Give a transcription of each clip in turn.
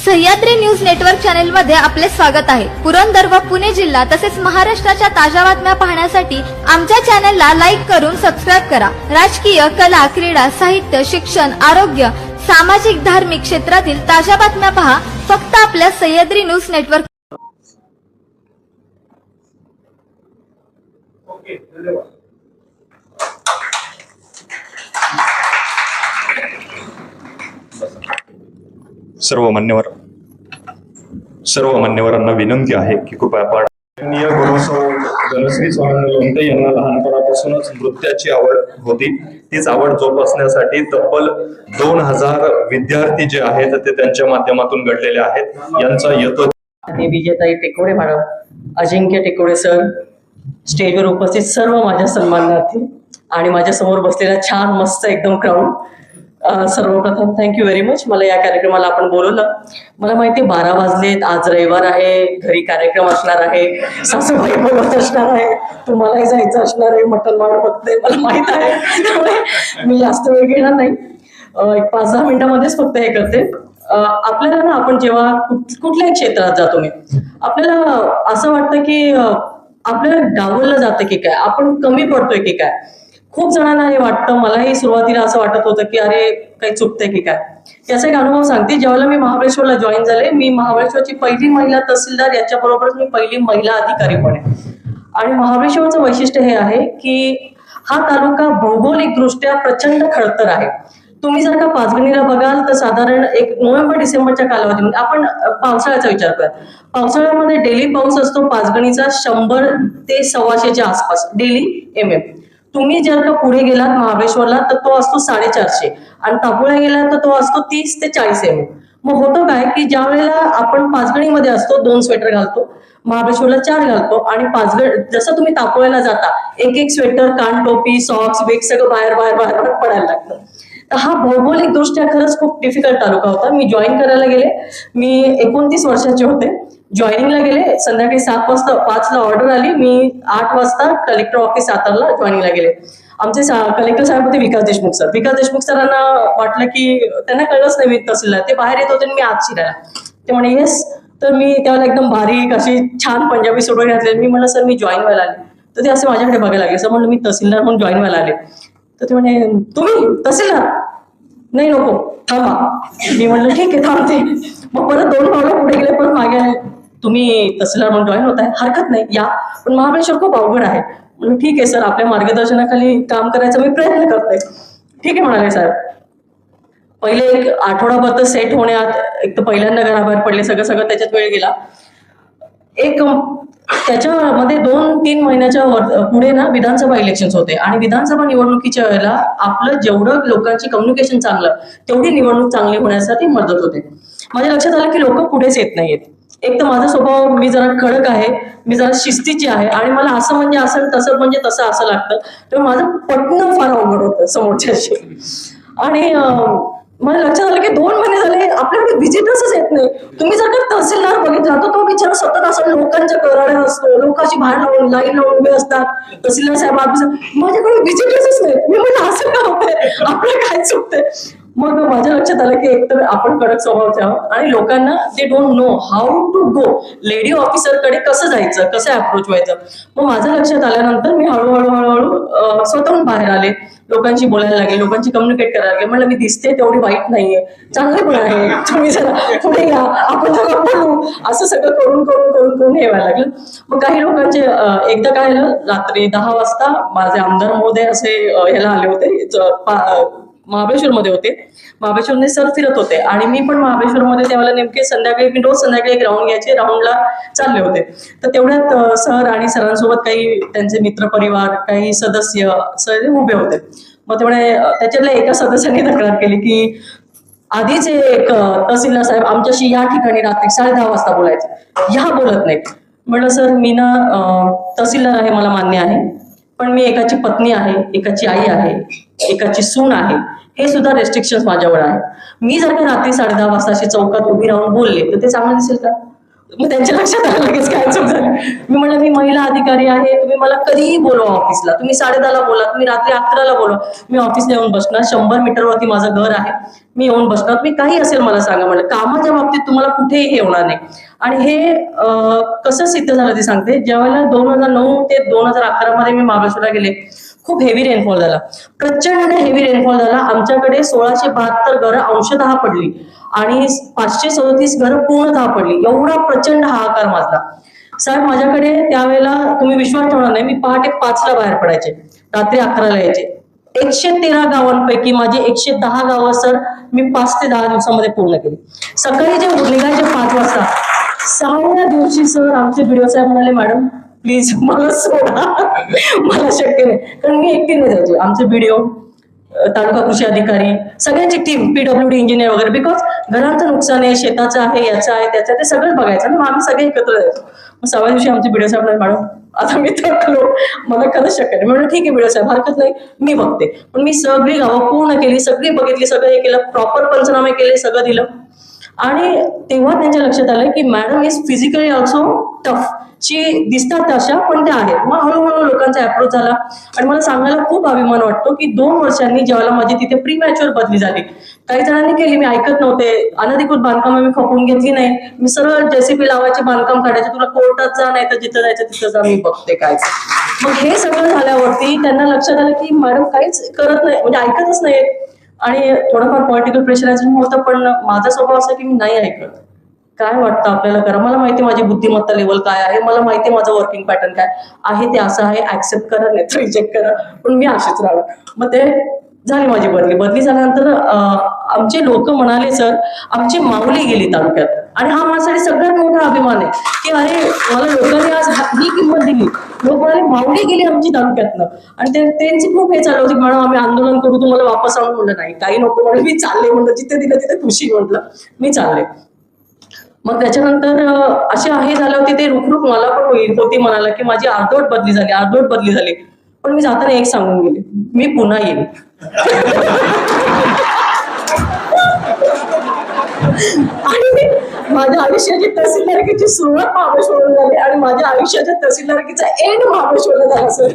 Sahyadri news network channel मध्ये आपले स्वागत आहे। पुरंदर व पुणे जिल्हा तसेच महाराष्ट्राच्या ताज्या बातम्या पाहण्यासाठी आमच्या चॅनलला लाईक करून सबस्क्राइब करा। राजकीय, कला, क्रीडा, साहित्य, शिक्षण, आरोग्य, सामाजिक, धार्मिक क्षेत्रातील ताज्या बातम्या पहा फक्त आपल्या सह्याद्री न्यूज नेटवर्क। सर्व मान्यवरांना विनंती आहे की कृपया माननीय गुरुसौ धनश्री स्वानंद लोमटे यांना लहानपणापासूनच नृत्याची आवड होती। तीच आवड जोपासण्यासाठी तब्बल 2000 विद्यार्थी जे आहेत ते त्यांच्या माध्यमातून घडलेले आहेत। यांचा येतो विजेताई टेकोडे मॅडम, अजिंक्य टेकोडे सर, स्टेजवर उपस्थित सर्व माझ्या सन्मानार्थी आणि माझ्या समोर बसलेला छान मस्त एकदम क्राऊड, सर्वप्रथम थँक्यू व्हेरी मच मला या कार्यक्रमाला आपण बोलवलं। मला माहिती 12 वाजलेत, आज रविवार आहे, घरी कार्यक्रम असणार आहे, सासूबाई बोलत असणार आहे, तुम्हालाही जायचं असणार आहे, मटण वाढ बघते मला माहित आहे, त्यामुळे मी जास्त वेळ घेणार नाही, एक 5-10 मिनिटांमध्येच फक्त हे करते। आपल्याला ना आपण जेव्हा कुठल्याही क्षेत्रात जातो मी आपल्याला असं वाटतं की आपल्याला डावललं जातं की काय, आपण कमी पडतोय की काय। खूप जणांना हे वाटतं, मलाही सुरुवातीला असं वाटत होतं की अरे काही चुकतंय की काय। याचा एक अनुभव सांगते। ज्यावेळेला मी महाबळेश्वरला जॉईन झाले, मी महाबळेश्वरची पहिली महिला तहसीलदार, याच्याबरोबरच मी पहिली महिला अधिकारी पण आहे। आणि महाबळेश्वरचं वैशिष्ट्य हे आहे की हा तालुका भौगोलिक दृष्ट्या प्रचंड खडतर आहे। तुम्ही जर का पाचगणीला बघाल तर साधारण एक नोव्हेंबर-डिसेंबरच्या कालावधीमध्ये आपण पावसाळ्याचा विचार करा, पावसाळ्यामध्ये डेली पाऊस असतो पाचगणीचा 100 ते 125च्या आसपास डेली mm। तुम्ही जर का पुढे गेलात महाबळेश्वरला तर तो असतो 450 आणि तापुळा गेलात तर तो असतो 30 ते 40 mm। मग होतं काय की ज्या वेळेला आपण पाचगणीमध्ये असतो 2 स्वेटर घालतो, महाबळेश्वरला 4 घालतो, आणि जसं तुम्ही तापुळ्याला जाता एक स्वेटर, कान टोपी, सॉक्स, बेग सगळं बाहेर पडायला लागतं। तर हा भौगोलिक दृष्ट्या खरंच खूप डिफिकल्ट तालुका होता। मी जॉईन करायला गेले, मी 29 वर्षाचे होते, जॉईनिंगला गेले, संध्याकाळी 7 वाजता 5ला ऑर्डर आली, मी 8 वाजता कलेक्टर ऑफिस सातारला जॉईनिंगला गेले। आमचे कलेक्टर साहेब होते विकास देशमुख सर। विकास देशमुख सरांना वाटलं की त्यांना कळलंच नाही मी तहसीलदार, ते बाहेर येत होते आणि मी आत शिरायला, ते म्हणे येस। तर मी त्यावेळेला एकदम बारीक अशी छान पंजाबी सोडून घातले, मी म्हणलं सर मी जॉईन व्हायला आले, तर ते असे माझ्याकडे बघायला लागले। सर म्हणलं मी तहसीलदार म्हणून जॉईन व्हायला आले, तर ते म्हणे तुम्ही तहसीलदार नाही, नको थांबा। मी म्हणलं ठीक आहे थांबते। मग परत 2 पावलं पुढे गेले, परत मागे आले, तुम्ही तहसीलदार म्हणून जॉईन होताय, हरकत नाही या, पण महाबळेश्वर खूप अवघड आहे। म्हणलं ठीक आहे सर, आपल्या मार्गदर्शनाखाली काम करायचा मी प्रयत्न करते। ठीक आहे म्हणाले साहेब। पहिले एक आठवडाभर तर सेट होण्यात, एक तर पहिल्यांदा घराबाहेर पडले, सगळं त्याच्यात वेळ गेला। एक त्याच्यामध्ये 2-3 महिन्याच्या पुढे ना विधानसभा इलेक्शन्स होते, आणि विधानसभा निवडणुकीच्या वेळेला आपलं जेवढं लोकांची कम्युनिकेशन चांगलं तेवढी निवडणूक चांगली होण्यासाठी मदत होते। माझ्या लक्षात आलं की लोक पुढेच येत नाहीयेत। एक तर माझा स्वभाव, मी जरा कडक आहे, मी जरा शिस्तीची आहे, आणि मला असं म्हणजे असं, तसं म्हणजे तसं असं लागतं, तर माझं पटणं फार अवघड होतं समोरच्याशी। आणि मला लक्षात आलं की 2 महिने झाले आपल्याकडे व्हिजिटर्सच येत नाही। तुम्ही जर का तहसीलदार बघितला तर तो बिचारा सतत असं लोकांच्या कराड्यात असतो, लोकांची बाहेर लावून लाईन लावून उभे असतात, तहसीलदार साहेब माझ्याकडे व्हिजिटर्सच नाही। मी म्हणजे असं का होतंय, आपलं काय चुकतंय। मग माझ्या लक्षात आलं की एकतर आपण कडक स्वभावचे आहोत, आणि लोकांना they don't know how to go, lady ऑफिसरकडे कसं जायचं, कसं अप्रोच व्हायचं। मग माझं लक्षात आल्यानंतर मी हळूहळू स्वतःहून बाहेर आले, लोकांशी बोलायला लागले, लोकांशी कम्युनिकेट करायला लागले। म्हणलं मी दिसते तेवढी वाईट नाहीये, चांगले पण आहे, तुम्ही जरा पुढे या, आपण जरा बोलू, असं सगळं करून हे व्हायला लागलं। मग काही लोकांचे एकदा काय झालं, रात्री 10 वाजता माझे आमदार महोदय असे ह्याला आले होते, महाबळेश्वरमध्ये होते, महाबळेश्वरने सर फिरत होते, आणि मी पण महाबळेश्वरमध्ये त्यावेळेला नेमके संध्याकाळी, मी रोज संध्याकाळी एक राऊंड घ्यायचे, राऊंडला चालले होते। तर तेवढ्यात सर आणि सरांसोबत काही त्यांचे मित्रपरिवार, काही सदस्य सर उभे होते। मग तेवढे त्याच्यातल्या एका सदस्याने तक्रार केली की आधीच एक तहसीलदार साहेब आमच्याशी या ठिकाणी रात्री 10:30 वाजता बोलायचे, ह्या बोलत नाहीत। म्हटलं सर मी ना तहसीलदार आहे, मला मान्य आहे, पण मी एकाची पत्नी आहे, एकाची आई आहे, एकाची सून आहे, हे सुद्धा रेस्ट्रिक्शन्स माझ्यावर आहेत। मी जर का रात्री 10:30 वाजता अशी चौकात उभी राहून बोलले तर ते चांगलं दिसेल का? मग त्यांच्या लक्षात आलं लगेच काय चूक झाली. मी म्हणलं मी महिला अधिकारी आहे, तुम्ही मला कधीही बोलवा ऑफिसला, तुम्ही 10:30ला बोला, तुम्ही रात्री 11ला बोलवा, मी ऑफिसला येऊन बसणार. 100 मीटरवरती माझं घर आहे, मी येऊन बसणार. तुम्ही काही असेल मला सांगा. म्हणलं कामाच्या बाबतीत तुम्हाला कुठेही हे होणार नाही. आणि हे कसं सिद्ध झालं ते सांगते. ज्यावेळेला 2009 ते 2011 मध्ये मी महाबळेश्वरला गेले, खूप हेवी रेनफॉल झाला, प्रचंड हेवी रेनफॉल झाला. आमच्याकडे 1672 घरं अंशतः पडली आणि 537 घरं पूर्णतः पडली. एवढा प्रचंड हाहाकार माजला. साहेब माझ्याकडे त्यावेळेला तुम्ही विश्वास ठेवणार नाही, मी पहाटे 5ला बाहेर पडायचे, रात्री 11ला यायचे. 113 गावांपैकी माझी 110 गावं सर मी 5 ते 10 दिवसामध्ये पूर्ण केली. सकाळी जे निघायचे 5 वाजता, 6व्या दिवशी सर आमचे बीडीओ साहेब म्हणाले मॅडम प्लीज मला सोडा, मला शक्य नाही. कारण मी एकटीने जायचे. आमचे बीडीओ, तालुका कृषी अधिकारी, सगळ्यांची टीम, PWD इंजिनियर वगैरे, बिकॉज घरांचं नुकसान आहे, शेताचं आहे, याचं आहे, त्याचं, ते सगळं बघायचं ना. मग आम्ही सगळे एकत्र जायचो. मग 6व्या दिवशी आमचे बीडीओ साहेब मॅडम आता मी थकलो, मला खरंच शक्य नाही. म्हणून ठीक आहे बीडीओ साहेब हरकत नाही, मी बघते. पण मी सगळी गावं पूर्ण केली, सगळी बघितली, सगळं हे केलं, प्रॉपर पंचनामे केले, सगळं दिलं. आणि तेव्हा त्यांच्या लक्षात आलं की madam is physically also tough, ची दिसतात तशा पण त्या आहेत. मग हळूहळू लोकांचा अप्रोच झाला. आणि मला सांगायला खूप अभिमान वाटतो की 2 वर्षांनी ज्यावेळेला माझी तिथे प्री मॅच्युअर बदली झाली, काही जणांनी केली, मी ऐकत नव्हते. अनधिकृत बांधकाम मी खपवून घेतली नाही, मी सरळ JCB लावायचे, बांधकाम काढायचे, तुला कोर्टात जा नाही तर जिथं जायचं तिथं जा, मी बघते काय. मग हे सगळं झाल्यावरती त्यांना लक्षात आलं की मॅडम काहीच करत नाही, म्हणजे ऐकतच नाही. आणि थोडंफार पॉलिटिकल प्रेशरायझेशन होतं, पण माझा स्वभाव असा की मी नाही ऐकत. काय वाटतं आपल्याला करा, मला माहिती माझी बुद्धिमत्ता लेवल काय आहे, मला माहिती माझं वर्किंग पॅटर्न काय आहे, ते असं आहे, ऍक्सेप्ट करा नाही तर रिजेक्ट करा, पण मी अशीच राहणार. मग ते झाली माझी बदली झाल्यानंतर आमचे लोक म्हणाले सर आमची माऊली गेली तालुक्यात. आणि हा माझ्यासाठी सगळ्यात मोठा अभिमान आहे की अरे मला लोकांनी आज ही किंमत दिली. लोक म्हणाले माऊली गेली आमची तालुक्यातनं. आणि त्यांची खूप हे चालू होती, मॅडम आम्ही आंदोलन करू, तुम्हाला वापस आणून. म्हणलं नाही, काही नको, म्हणून मी चालले. म्हणलं जिथे दिलं तिथे खुशी, म्हटलं मी चालले. मग त्याच्यानंतर असे हे झाले होते, ते रुखरुख मला पण होती म्हणाला की माझी अर्धवट बदली झाली. पण मी जाताना एक सांगून गेले, मी पुन्हा येईन. आणि माझ्या आयुष्याची तहसीलदारकीची सुरुवात महाबळेश्वरला झाली आणि माझ्या आयुष्याच्या तहसीलदारकीचा एंड महाबळेश्वरला झाला सर.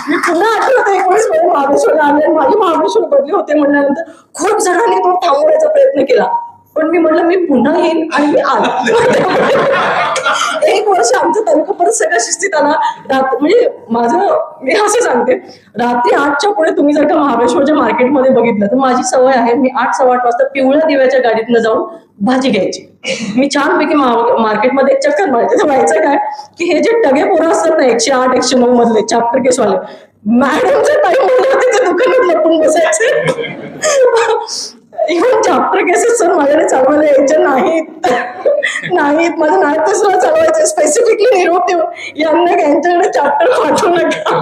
मी पुन्हा 19 मध्ये महाबळेश्वरला आले आणि माझी महाबळेश्वर बदली होते म्हणल्यानंतर खूप जणांनी तो थांबवण्याचा प्रयत्न केला. पण मी म्हटलं मी पुन्हा येईन आणि मी आले. 1 वर्ष आमचा तालुका परत सगळ्या शिस्तीत आला. म्हणजे मी असं सांगते, रात्री 8च्या पुढे तुम्ही जर का महाबळेश्वरच्या मार्केटमध्ये बघितलं तर माझी सवय आहे, मी 8-8:15 वाजता पिवळ्या दिव्याच्या गाडीतनं जाऊन भाजी घ्यायची. मी छानपैकी मार्केटमध्ये चक्कर मारायचे. व्हायचं काय की हे जे टगे पोरं असतात ना 108, 109 मधले चॅप्टर केसवाले, मॅडमचं टाइम म्हणलं त्याच्या दुकानात लपून बसायचे. इव्हन चॅप्टर केसेस सर माझ्याकडे चालवायला यायचे नाहीत. माझं नाव तसं चालवायचं, स्पेसिफिकली निरोप देऊन यांना यांच्याकडे चॅप्टर पाठवू नका.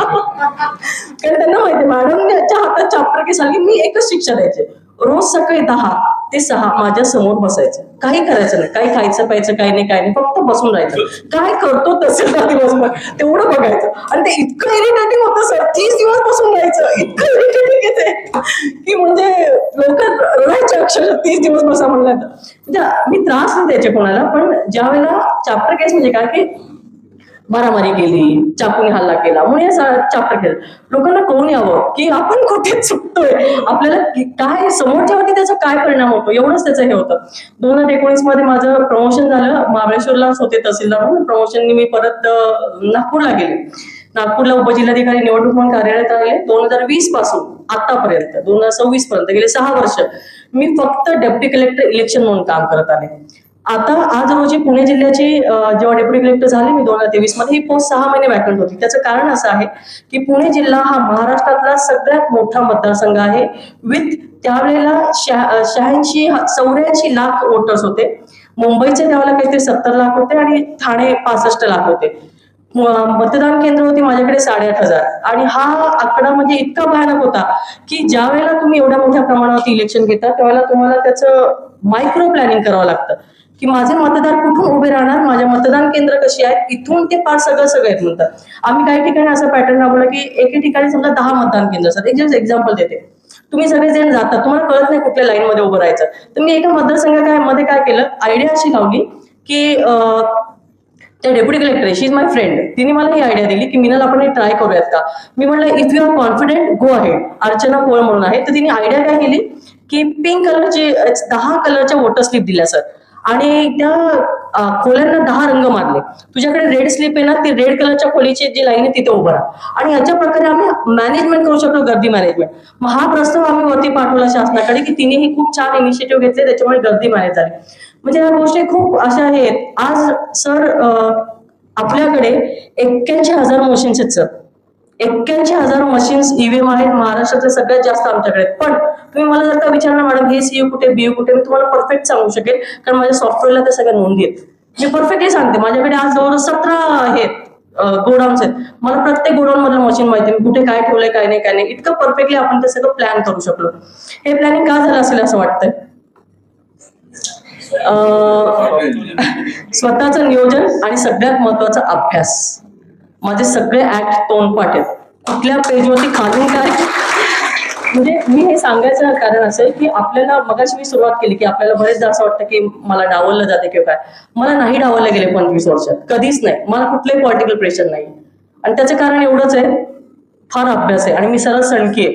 कारण त्यांना माहिती मॅडम याच्या हातात चॅप्टर केस आली. मी एकच शिक्षा द्यायचे, रोज सकाळी 10 ते 6 माझ्या समोर बसायचं, काही करायचं नाही, काही खायचं प्यायचं काही नाही, फक्त बसून राहायचं. काय करतो तहसीलदार दिवसभर तेवढं बघायचं. आणि ते इतकं इरिटेटिंग होतं सर, 30 दिवस बसून राहायचं, इतकं इरिटेटिंग येते की म्हणजे लोक रडायचे अक्षरशः 30 दिवस बसा म्हणल्यानंतर. म्हणजे मी त्रास नाही द्यायचे कोणाला, पण ज्या वेळेला चॅप्टर केस म्हणजे काय की मारामारी केली, चाकूने हल्ला केला, म्हणून हे चॅप्टर केलं. लोकांना कळून यावं की आपण कुठे चुकतोय, आपल्याला काय समोरच्यावरती त्याचा काय परिणाम होतो, एवढंच त्याचं हे होतं. 2019 मध्ये माझं प्रमोशन झालं, महाबळेश्वरलाच होते तहसीलदार म्हणून. प्रमोशननी मी परत नागपूरला गेले. नागपूरला उपजिल्हाधिकारी निवडणूक म्हणून कार्यरत राहिले. 2020 पासून आतापर्यंत 2026 पर्यंत गेले 6 वर्ष मी फक्त डेप्युटी कलेक्टर इलेक्शन म्हणून काम करत आले. आता आज रोजी पुणे जिल्ह्याची जेव्हा डेप्युटी कलेक्टर झाले मी 2023 मध्ये, ही पोस्ट 6 महिने वॅकंट होती. त्याचं कारण असं आहे की पुणे जिल्हा हा महाराष्ट्रातला सगळ्यात मोठा मतदारसंघ आहे. विथ त्यावेळेला 84 लाख वोटर्स होते. मुंबईचे त्यावेळेला काहीतरी 70 लाख होते आणि ठाणे 65 लाख होते. मतदान केंद्र होती माझ्याकडे 8,500. आणि हा आकडा म्हणजे इतका भयानक होता की ज्या वेळेला तुम्ही एवढ्या मोठ्या प्रमाणावरती इलेक्शन घेता त्यावेळेला तुम्हाला त्याचं मायक्रो प्लॅनिंग करावं लागतं की माझे मतदार कुठून उभे राहणार, माझ्या मतदान केंद्र कशी आहेत, इथून ते पार सगळं येत म्हणतात. आम्ही काही ठिकाणी असा पॅटर्न राबवला की एके ठिकाणी समजा 10 मतदान केंद्र असतात. एक एक्झाम्पल देते, तुम्ही सगळेजण जातात, तुम्हाला कळत नाही कुठल्या लाईन मध्ये उभं राहायचं, तर मी एका मतदारसंघामध्ये काय केलं, आयडिया अशी लावली की त्या deputy collector she is my friend, तिने मला ही आयडिया दिली की मिनल आपण हे ट्राय करूयात का. मी म्हटलं if you are confident go ahead. Archana Pol म्हणून आहे, तर तिने आयडिया काय केली की पिंक कलरची 10 कलरच्या वॉटर स्लिप दिल्या सर, आणि त्या खोल्यांना 10 रंग मारले. तुझ्याकडे रेड स्लिप आहे ना, ती रेड कलरच्या खोलीची जी लाईन आहे तिथे उभं राहा. आणि याच्या प्रकारे आम्ही मॅनेजमेंट करू शकतो, गर्दी मॅनेजमेंट. मग हा प्रस्ताव आम्ही वरती पाठवला शासनाकडे की तिनेही खूप छान इनिशिएटिव्ह घेतले, त्याच्यामुळे गर्दी मॅनेज झाली. म्हणजे या गोष्टी खूप अशा आहेत. आज सर आपल्याकडे 81,000 मशीन्स आहेत सर, 81,000 मशीन्स ईव्हीएम आहेत. महाराष्ट्रातले सगळ्यात जास्त आमच्याकडे. पण तुम्ही मला जर का विचारणार मॅडम हे सीयू कुठे, बीयू कुठे, मी तुम्हाला परफेक्ट सांगू शकेल, कारण माझ्या सॉफ्टवेअरला त्या सगळ्या नोंदी आहेत. मी परफेक्टली सांगते. माझ्याकडे आज जवळ 17 आहेत गोडाऊन्स आहेत. मला प्रत्येक गोडाऊन मधलं मशीन माहिती, मी कुठे काय ठेवलंय, काय नाही काय नाही. इतकं परफेक्टली आपण ते सगळं प्लॅन करू शकलो. हे प्लॅनिंग का झालं असेल असं वाटतंय? स्वतःचं नियोजन आणि सगळ्यात महत्वाचा अभ्यास. माझे सगळे ऍक्ट तोंडपाठ आहेत. कुठल्या पेजवरती खालून काय, म्हणजे मी हे सांगायचं कारण असेल की आपल्याला मगाशी मी सुरुवात केली की आपल्याला बरेचदा असं वाटतं की मला डावललं जाते किंवा काय. मला नाही डावलले गेले 25 वर्षात, कधीच नाही. मला कुठलंही पॉलिटिकल प्रेशर नाही, आणि त्याचं कारण एवढंच आहे, फार अभ्यास आहे आणि मी सरळ सणकी आहे.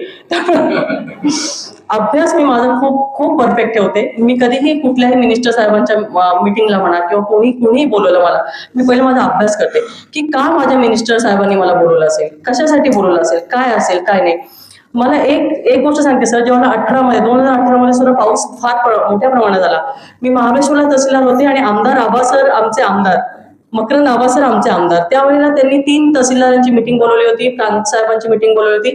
अभ्यास मी माझा खूप खूप परफेक्ट ठेवते. मी कधीही कुठल्याही मिनिस्टर साहेबांच्या मिटिंगला म्हणा किंवा कोणीही बोलवलं मला, मी पहिले माझा अभ्यास करते की का माझ्या मिनिस्टर साहेबांनी मला बोलवलं असेल, कशासाठी बोलवलं असेल, काय असेल काय नाही. मला एक गोष्ट सांगते सर, जेव्हा 2018 मध्ये सुद्धा पाऊस फार मोठ्या प्रमाणात झाला. मी महाबळेश्वरला तहसीलदार होते आणि आमदार आबा सर आमचे आमदार, मकरंद आबा सर आमचे आमदार, त्यावेळेला त्यांनी 3 तहसीलदारांची मिटिंग बोलवली होती, प्रांत साहेबांची मिटिंग बोलवली होती.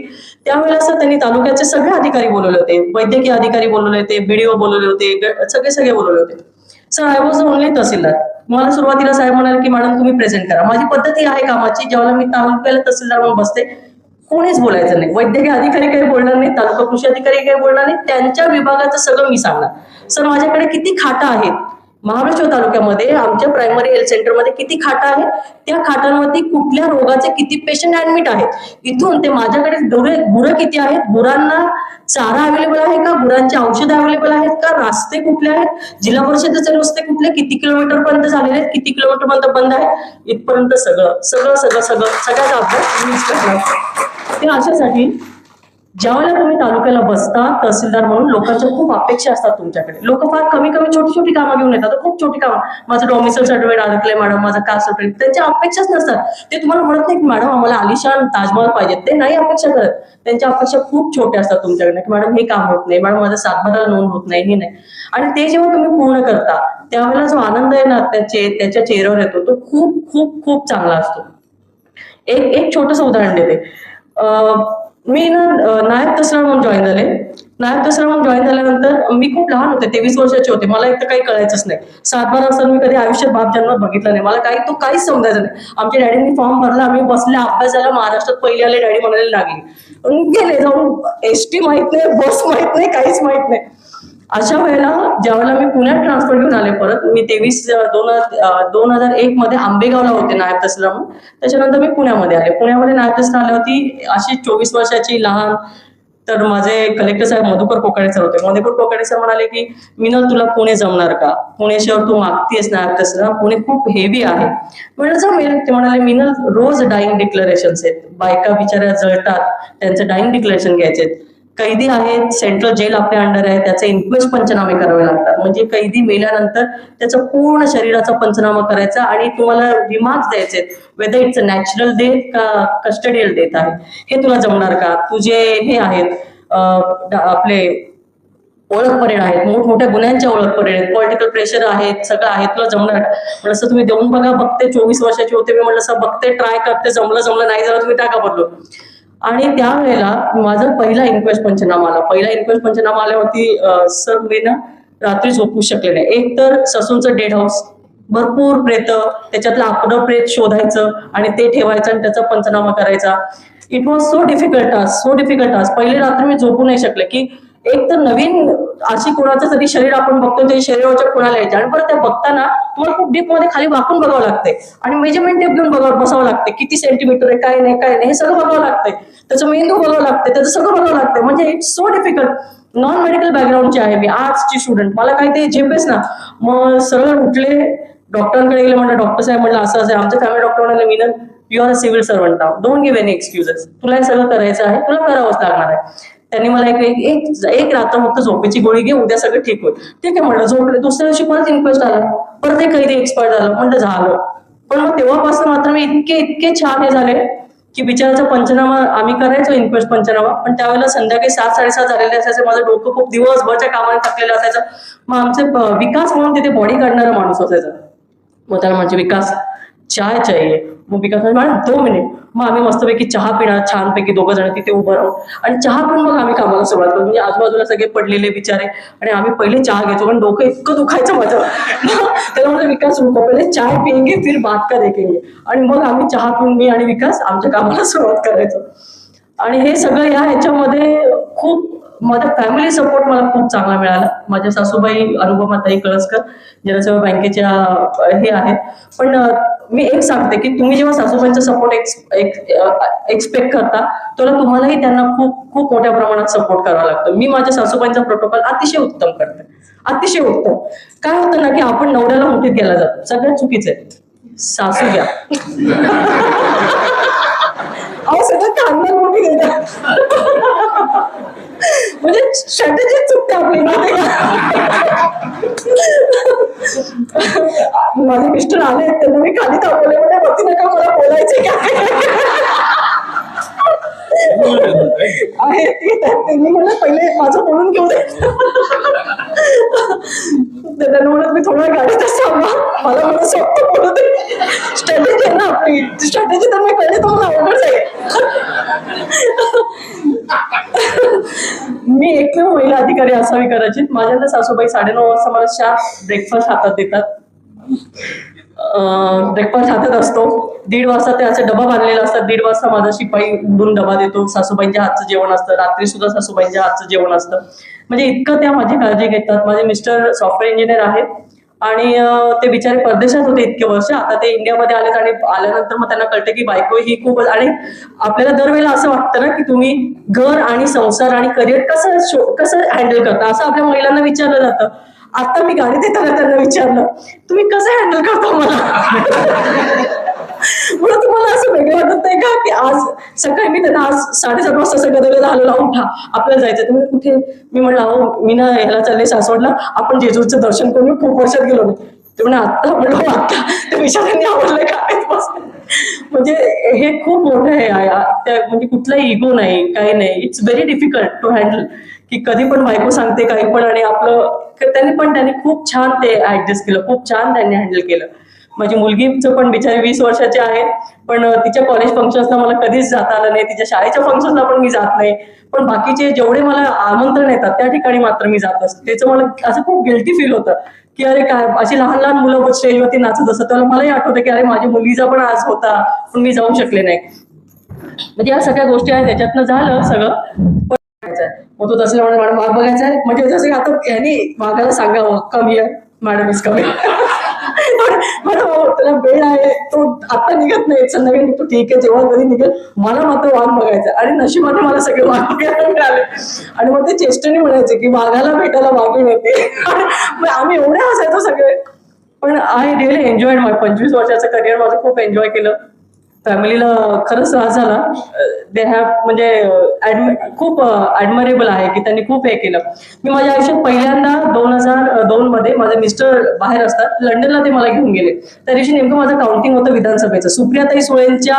त्यावेळेला सर त्यांनी तालुक्याचे सगळे अधिकारी बोलवले होते, वैद्यकीय अधिकारी बोलवले होते, बीडीओ बोलवले होते, सगळे बोलवले होते. सर आय वॉज ओनली तहसीलदार. मला सुरुवातीला साहेब म्हणाले की मॅडम तुम्ही प्रेझेंट करा. माझी पद्धती आहे कामाची, जेव्हा मी तालुक्याला तहसीलदार म्हणून बसते कोणीच बोलायचं नाही, वैद्यकीय अधिकारी काही बोलणार नाही, तालुका कृषी अधिकारी काही बोलणार नाही, त्यांच्या विभागाचं सगळं मी सांगणार. सर माझ्याकडे किती खाटा आहेत महाबळेश्वर तालुक्यामध्ये, आमच्या प्रायमरी हेल्थ सेंटरमध्ये किती खाटा आहेत, त्या खाटांवरती कुठल्या रोगाचे किती पेशंट ऍडमिट आहेत, इथून ते माझ्याकडे गुरं किती आहेत, गुरांना चारा अवेलेबल आहे का, गुरांची औषधं अवेलेबल आहेत का, रस्ते कुठले आहेत, जिल्हा परिषदेचे रस्ते कुठले, किती किलोमीटर पर्यंत झालेले आहेत, किती किलोमीटर पर्यंत बंद आहे, इथपर्यंत सगळ्याचा अभ्यास मीच करणार. ते अशासाठी ज्यावेळेला तुम्ही तालुक्याला बसता तहसीलदार म्हणून, लोकांच्या खूप अपेक्षा असतात तुमच्याकडे. लोक फार कमी छोटी कामं घेऊन येतात, खूप छोटी कामं. माझं डॉमिसाईल सर्टिफिकेट अडकलंय मॅडम, माझं कास्ट सर्टिफिकेट, त्यांच्या अपेक्षाच नसतात. ते तुम्हाला म्हणत नाही की मॅडम आम्हाला आलिशान ताजमहल पाहिजे, ते नाही अपेक्षा करत. त्यांच्या अपेक्षा खूप छोट्या असतात तुमच्याकडे की मॅडम हे काम होत नाही, मॅडम माझं 7/12 नोंद होत नाही, हे नाही. आणि ते जेव्हा तुम्ही पूर्ण करता त्यावेळेला जो आनंद आहे ना त्याच्या चेहऱ्यावर येतो, तो खूप खूप खूप चांगला असतो. एक छोटंसं उदाहरण देते. मी ना नायब तहसीलदार म्हणून जॉईन झाले. नायब तहसीलदार म्हणून जॉईन झाल्यानंतर मी खूप लहान होते, 23 वर्षाचे होते. मला एक तर काही कळायचंच नाही. 7/12 असताना मी कधी आयुष्यात बाप जन्मात बघितला नाही. मला काहीच समजायचं नाही. आमच्या डॅडींनी फॉर्म भरला, आम्ही बसल्या अभ्यासाला. महाराष्ट्रात पहिले आले, डॅडी म्हणायला लागली. गेले जाऊन, एसटी माहित नाही, बस माहित नाही, काहीच माहित नाही. अशा वेळेला ज्यावेळेला मी पुण्यात ट्रान्सफर घेऊन आले परत, मी 2001 मध्ये आंबेगावला होते नायब तहसीलदार म्हणून. त्याच्यानंतर मी पुण्यामध्ये आले. पुण्यामध्ये नायब तहसीलदार आले होती अशी 24 वर्षाची लहान. तर माझे कलेक्टर साहेब मधुकर कोकाडे सर होते. मधुकर कोकाडे सर म्हणाले की मिनल तुला पुणे जमणार का, पुणे शहर तू मागतीयस नायब तहसीलदार, पुणे खूप हेवी आहे. म्हणलं जमेल. ते म्हणाले मिनल रोज डाईंग डिक्लेरेशन्स आहेत, बायका बिचाऱ्या जळतात, त्यांचं डाईंग डिक्लेरेशन घ्यायचे. कैदी आहेत, सेंट्रल जेल आपल्या अंडर आहे, त्याचे इन्क्वेस्ट पंचनामे करावे लागतात. म्हणजे कैदी मेल्यानंतर त्याचा पूर्ण शरीराचा पंचनामा करायचा आणि तुम्हाला रिमार्क्स द्यायचे, whether it's a natural death का कस्टडियल डेथ आहे, हे तुला जमणार का. तुझे हे आहेत आपले ओळख परेड आहेत, मोठमोठ्या गुन्ह्यांच्या ओळख परेड आहेत, पॉलिटिकल प्रेशर आहेत, सगळं आहे, तुला जमणार का. म्हणलं असं तुम्ही देऊन बघा, बघते. 24 वर्षाची होते मी. म्हणलं असं बघते, ट्राय करते, जमलं नाही झालं तुम्ही टाका बदलू. आणि त्यावेळेला माझा पहिला इन्क्वेस्ट पंचनामा आला. पहिला इन्क्वेस्ट पंचनामा आल्यावरती सर मी ना रात्री झोपू शकले नाही. एक तर ससूनचं डेड हाऊस, भरपूर प्रेत, त्याच्यातलं आपलं प्रेत शोधायचं आणि ते ठेवायचं आणि त्याचा पंचनामा करायचा. It was so difficult task. पहिली रात्री मी झोपू नाही शकले की एक तर नवीन अशी कोणाचं तरी शरीर आपण बघतो, त्याच्या शरीराच्या खुणा लिहायच्या आणि परत त्या बघताना तुम्हाला खूप डीप मध्ये खाली वाकून बघावं लागते आणि मेजरमेंट टेप घेऊन बसावं लागते, किती सेंटीमीटर आहे, काय नाही हे सगळं बघावं लागतंय. त्याचं मेंदू बघावं लागते, त्याचं सगळं बघावं लागतं. म्हणजे it's so difficult. Non medical बॅकग्राऊंडची आहे मी, आर्ट्सची स्टुडंट, मला काय ते झेपेस ना. मग सरळ उठले, डॉक्टरांकडे गेले, म्हणलं डॉक्टर साहेब म्हणलं असं असं आमच्या फॅमिली डॉक्टर म्हणाले Meenal you are a civil servant now, don't give any excuses, तुला हे सगळं करायचं आहे, तुला करावंच लागणार आहे. त्यांनी मला एक रात्र फक्त झोपेची गोळी घे, उद्या सगळं ठीक होईल. ठीक आहे म्हणलं, झोपले. दुसऱ्या दिवशी परत इन्क्वेस्ट आला, परत एक कैदी एक्सपायर झालं. म्हणलं झालं. पण मग तेव्हापासून मात्र मी इतके छान हे झाले की बिचाराचा पंचनामा आम्ही करायचो, इन्क्वेस्ट पंचनामा, पण त्यावेळेला संध्याकाळी 7-7:30 झालेले असायचे. माझं डोकं खूप दिवसभरच्या कामाने थकलेलं असायचं. मग आमचे विकास म्हणून तिथे बॉडी काढणारा माणूस असायचा. मग त्याला म्हणजे विकास चाय चाहिए, मग विकास मॅडम 2 मिनिट. मग आम्ही मस्तपैकी चहा पिणार छानपैकी 2 जण तिथे उभं राहू आणि चहा पिऊन मग आम्ही कामाला सुरुवात करू. म्हणजे आजूबाजूला सगळे पडलेले बिचारे आणि आम्ही पहिले चहा घ्यायचो, कारण डोकं इतकं दुखायचं माझं. त्याला म्हणजे विकास रुको पहिले चाय पिएंगे फिर बात का देखेंगे. आणि मग आम्ही चहा पिऊन मी आणि विकास आमच्या कामाला सुरुवात करायचो. आणि हे सगळं ह्याच्यामध्ये खूप माझा फॅमिली सपोर्ट मला खूप चांगला मिळाला. माझ्या सासूबाई अनुपमाताई कळसकर जनसेवा बँकेच्या हे आहेत. पण मी एक सांगते की तुम्ही जेव्हा सासूबाईंचा सपोर्ट एक्सपेक्ट करता तेव्हा तुम्हालाही त्यांना खूप खूप मोठ्या प्रमाणात सपोर्ट करावा लागतो. मी माझ्या सासूबाईंचा प्रोटोकॉल अतिशय उत्तम करते, अतिशय उत्तम. काय होतं ना की आपण नवऱ्याला मुठीत गेला जातो, सगळ्यात चुकीचं आहे. सासू घ्या अहो सगळं खानदार मोठी घेतात, म्हणजे स्ट्रॅटेजी चुकते आपली. माझे मिस्टर आले, त्यांना मी खाली थांबवले, म्हणजे वरती नका मला बोलायचे काय आहे ते. त्यांनी म्हणलं पहिले माझं बोलून घेऊ दे. त्यांना म्हणत मी थोडा गाडीतच थांबा, मला म्हणून सोपं बोलू दे. स्ट्रॅटेजी आहे ना आपली, स्ट्रॅटेजी तर मी पहिले तुम्हाला अवघड जाईल. मी एकमेव महिला अधिकारी असावी कदाचित. माझ्या सासूबाई 9:30 वाजता मला शार्प ब्रेकफास्ट हातात देतात. ब्रेकफास्ट हातात असतो. 1:30 वाजता त्याचा डबा बांधलेला असतात. 1:30 वाजता माझा शिपाई उडून डबा देतो. सासूबाईंच्या हातचं जेवण असतं. रात्री सुद्धा सासूबाईंच्या हातचं जेवण असतं. म्हणजे इतकं त्या माझी काळजी घेतात. माझे मिस्टर सॉफ्टवेअर इंजिनियर आहेत आणि ते बिचारे परदेशात होते इतके वर्ष. आता ते इंडियामध्ये आलेत आणि आल्यानंतर मग त्यांना कळतं की बायको ही खूप. आणि आपल्याला दरवेळेला असं वाटतं ना की तुम्ही घर आणि संसार आणि करिअर कसं हँडल करता, असं आपल्या महिलांना विचारलं जातं. आता मी गाडीत येताना त्यांना विचारलं तुम्ही कसं हँडल करता मला. म्हणून तुम्हाला असं वेगळं वाटत नाही का की आज सकाळी मी त्यांना आज 7:30 वाजता सगळं झालेला उठा आपल्याला जायचं. तुम्ही कुठे, मी म्हणलं अहो मी ना ह्याला चालले सासवडला, आपण जेजूरचं दर्शन करून खूप वर्षात गेलो नाही. ते म्हणजे आत्ता म्हणलं आत्ता ते विचारांनी आवडलं का. म्हणजे हे खूप मोठं आहे. म्हणजे कुठलाही इगो नाही, काही नाही. It's very difficult to handle की कधी पण बायको सांगते काही पण आणि आपलं त्यांनी खूप छान ते ऍडजस्ट केलं, खूप छान त्यांनी हँडल केलं. माझी मुलगीचं पण बिचारी 20 वर्षाची आहे, पण तिच्या कॉलेज फंक्शन्सला मला कधीच जाता आलं नाही. तिच्या शाळेच्या फंक्शन्सला पण मी जात नाही. पण बाकीचे जेवढे मला आमंत्रण येतात त्या ठिकाणी मात्र मी जात असते. त्याचं मला असं खूप गिल्टी फील होतं की अरे काय अशी लहान लहान मुलं स्टेजवरती नाचत असतात. त्याला मलाही आठवतं की अरे माझ्या मुलीचा पण आज होता पण मी जाऊ शकले नाही. म्हणजे या सगळ्या गोष्टी आहेत, त्याच्यातनं झालं सगळं. मग तो तसं म्हणून मॅडम माग बघायचा आहे, म्हणजे जसं आता यांनी मागायला सांगावं कमी आहे मॅडम इज कमी. मॅडम त्याला वेळ आहे, तो आता निघत नाही, संध्याकाळी निघतो. ठीक आहे, जेव्हा कधी निघेल मला मात्र वाघ बघायचा. आणि नशिबाने मला सगळे वाघ बघायला मिळाले. आणि मग ते चेष्टेने म्हणायचे की वाघाला भेटायला वाघ मिळते. आम्ही एवढे हसायचो सगळे. पण आय रिअली एन्जॉयड माय 25 वर्षाचं करिअर माझं खूप एन्जॉय केलं. फॅमिलीला खरंच त्रास झाला. दे हॅव म्हणजे खूप ऍडमरेबल आहे की त्यांनी खूप हे केलं. मी माझ्या आयुष्यात पहिल्यांदा 2002 मध्ये माझे मिस्टर बाहेर असतात, लंडनला ते मला घेऊन गेले. त्या दिवशी नेमकं माझं काउंटिंग होतं विधानसभेचं. सुप्रियाताई सुळेंच्या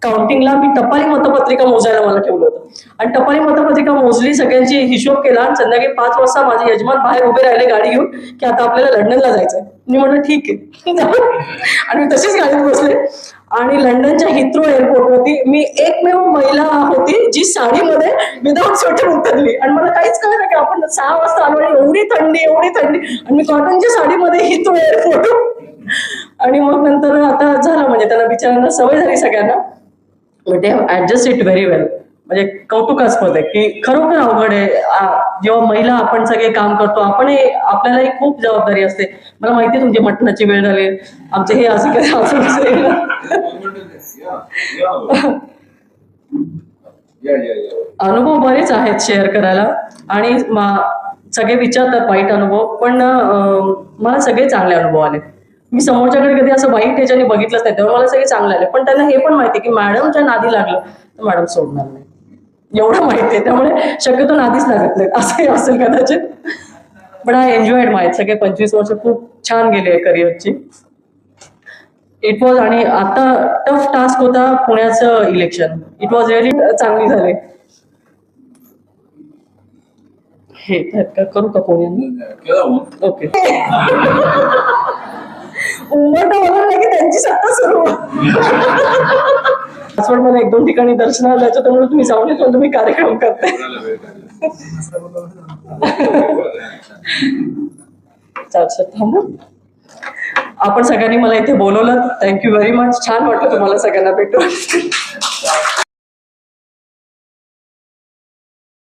काउंटिंगला मी टपाली मतपत्रिका मोजायला मला ठेवलं होतं. आणि टपाली मतपत्रिका मोजली, सगळ्यांची हिशोब केला आणि संध्याकाळी 5 वाजता माझे यजमान बाहेर उभे राहिले गाडी घेऊन की आता आपल्याला लंडनला जायचंय. मी म्हटलं ठीक आहे. आणि मी तशीच गाडीत बसले आणि लंडनच्या हिथ्रो एअरपोर्टवरती मी एकमेव महिला होती जी साडीमध्ये विदाउट स्वेटर उतरली. आणि मला काहीच कळलं नाही की आपण 6 वाजता आलो आणि एवढी थंडी आणि मी कॉटनच्या साडीमध्ये हिथ्रो एअरपोर्ट. आणि मग नंतर आता झालं, म्हणजे त्यांना बिचारांना सवय झाली सगळ्यांना. They have adjust it very well. म्हणजे कौतुकास्पद आहे की खरोखर अवघड आहे. जेव्हा महिला आपण सगळे काम करतो आपल्यालाही खूप जबाबदारी असते. मला माहिती आहे तुमची मटणाची वेळ झाली, आमचे हे असं अनुभव बरेच आहेत शेअर करायला. आणि सगळे विचारतात वाईट अनुभव, पण मला सगळे चांगले अनुभव आले. मी समोरच्याकडे कधी असं वाईट ह्याच्याने बघितलंच नाही, तेव्हा मला सगळे चांगले आले. पण त्यांना हे पण माहिती की मॅडमच्या नादी लागलं तर मॅडम सोडणार नाही, एवढं माहिती आहे. त्यामुळे शक्यतो नादीच लागत नाही असंही असेल कदाचित. पण आय एन्जॉयड माय सगळे 25 वर्ष खूप छान गेले करिअरची. इट वॉज, आणि आता टफ टास्क होता पुण्याचं इलेक्शन. इट वॉज रिअली चांगली झाले. हे करू का पुण्याने? ओके. उंबरठा होणार नाही की त्यांची सत्ता सुरू. पासवर्ड मला 1-2 ठिकाणी दर्शनाला जायचं, त्यामुळे तुम्ही जाऊन येतो, तुम्ही कार्यक्रम करते. चालतं, थांबू. आपण सगळ्यांनी मला इथे बोलवलं, थँक्यू व्हेरी मच. छान वाटलं तुम्हाला सगळ्यांना भेटून.